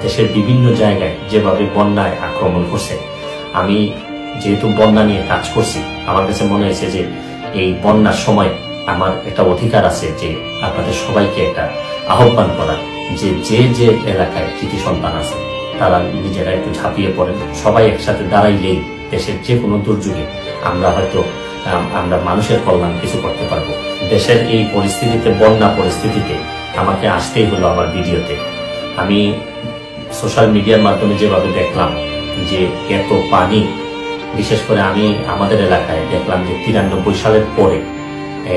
দেশের বিভিন্ন জায়গায় যেভাবে বন্যায় আক্রমণ করছে, আমি যেহেতু বন্যা নিয়ে কাজ করছি, আমার কাছে মনে হয়েছে যে এই বন্যার সময় আমার একটা অধিকার আছে যে আপনাদের সবাইকে একটা আহ্বান করার, যে যে যে এলাকায় কৃতি সন্তান আছে তারা নিজেরা একটু ঝাঁপিয়ে পড়েন। সবাই একসাথে দাঁড়াইলেই দেশের যে কোনো দুর্যোগে আমরা মানুষের কল্যাণ কিছু করতে পারবো। দেশের এই পরিস্থিতিতে, বন্যা পরিস্থিতিতে আমাকে আসতেই হলো আমার ভিডিওতে। আমি সোশ্যাল মিডিয়ার মাধ্যমে যেভাবে দেখলাম যে এত পানি, বিশেষ করে আমি আমাদের এলাকায় দেখলাম যে 93 সালের পরে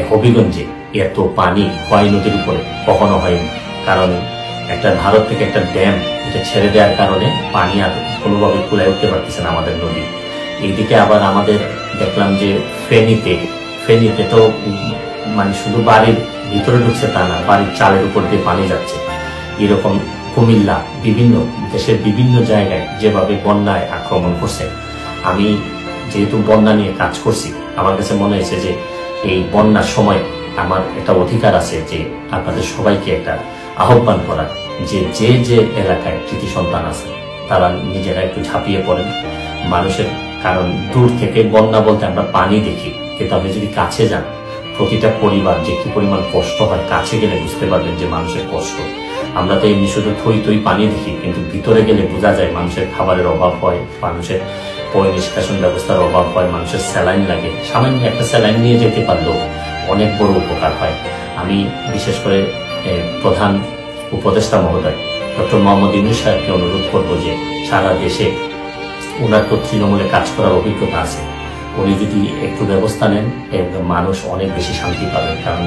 হবিগঞ্জে এত পানি খোয়াই নদীর উপরে কখনো হয়নি। কারণ একটা ভারত থেকে একটা ড্যাম এটা ছেড়ে দেওয়ার কারণে পানি আর কোনোভাবে কুলায় উঠতে পারতেছে না আমাদের নদী। এইদিকে আবার আমাদের দেখলাম যে ফেনীতে তো মানে শুধু বাড়ির ভিতরে ঢুকছে তা না, বাড়ির চালের উপর দিয়ে পানি যাচ্ছে। এরকম কুমিল্লা, দেশের বিভিন্ন জায়গায় যেভাবে বন্যায় আক্রমণ করছে, আমি যেহেতু বন্যা নিয়ে কাজ করছি, আমার কাছে মনে হয়েছে যে এই বন্যার সময় আমার একটা অধিকার আছে যে আপনাদের সবাইকে একটা আহ্বান করার, যে যে যে এলাকায় কৃতি সন্তান আছে তারা নিজেরা একটু ঝাঁপিয়ে পড়েন মানুষের। কারণ দূর থেকে বন্যা বলতে আমরা পানি দেখি, কিন্তু আপনি যদি কাছে যান, প্রতিটা পরিবার যে কি পরিমাণ কষ্ট হয়, কাছে গেলে বুঝতে পারবেন যে মানুষের কষ্ট। আমরা তো এমনি শুধু থই পানি দেখি, কিন্তু ভিতরে গেলে বোঝা যায় মানুষের খাবারের অভাব হয়, মানুষের পরিনিষ্কাশন ব্যবস্থার অভাব হয়, মানুষের স্যালাইন লাগে। সামান্য একটা স্যালাইন নিয়ে যেতে পারলেও অনেক বড় উপকার হয়। আমি বিশেষ করে প্রধান উপদেষ্টা মহোদয় ডক্টর মোহাম্মদ ইউনূস সাহেবকে অনুরোধ করবো যে সারা দেশে ওনার তো তৃণমূলে কাজ করার অভিজ্ঞতা আছে, উনি যদি একটু ব্যবস্থা নেন মানুষ অনেক বেশি শান্তি পাবেন। কারণ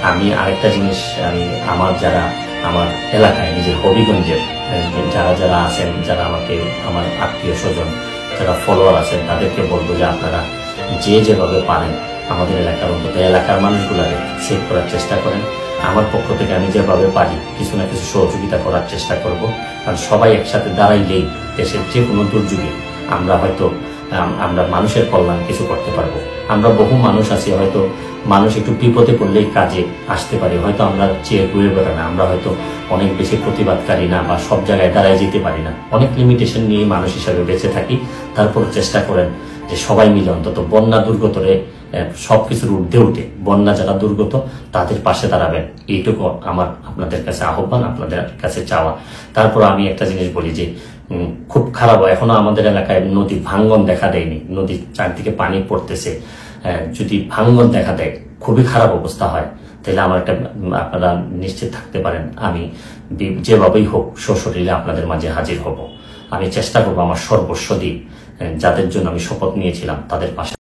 আমি আরেকটা জিনিস, আমার এলাকায় নিজের হবিগঞ্জের যারা আছেন, যারা আমার আত্মীয় স্বজন, যারা ফলোয়ার আছেন, তাদেরকে বলবো যে আপনারা যেভাবে পারেন আমাদের এলাকার অন্তত এলাকার মানুষগুলাকে সেভ করার চেষ্টা করেন। আমার পক্ষ থেকে আমি যেভাবে পারি কিছু না কিছু সহযোগিতা করার চেষ্টা করব। কারণ সবাই একসাথে দাঁড়াইলেই দেশের যে কোনো দুর্যোগে আমরা মানুষের কল্যাণ কিছু করতে পারবো। আমরা বহু মানুষ আছি, হয়তো মানুষ একটু বিপদে পড়লেই কাজে আসতে পারি, হয়তো আমরা চেয়ে ঘুরে বেড়া না, আমরা হয়তো অনেক বেশি প্রতিবাদকারী না, বা সব জায়গায় দাঁড়ায় যেতে পারি না, অনেক লিমিটেশন নিয়ে মানুষ হিসাবে বেঁচে থাকি। তারপর চেষ্টা করেন যে সবাই মিলে অন্তত বন্যা দুর্গতরে সবকিছুর ঊর্ধ্বে উঠে বন্যা যারা দুর্গত তাদের পাশে দাঁড়াবেন, এইটুকু আমার আপনাদের কাছে আহ্বান, আপনাদের কাছে চাওয়া। তারপর আমি একটা জিনিস বলি যে খুব খারাপ, এখনো আমাদের এলাকায় নদী ভাঙ্গন দেখা দেয়নি, নদীর চারদিকে পানি পড়তেছে। যদি ভাঙ্গন দেখা দেয়, খুবই খারাপ অবস্থা হয়, তাহলে আপনারা নিশ্চিত থাকতে পারেন আমি যেভাবেই হোক সশরীরে আপনাদের মাঝে হাজির হব। আমি চেষ্টা করবো আমার সর্বস্ব দিয়ে যাদের জন্য আমি শপথ নিয়েছিলাম তাদের পাশে।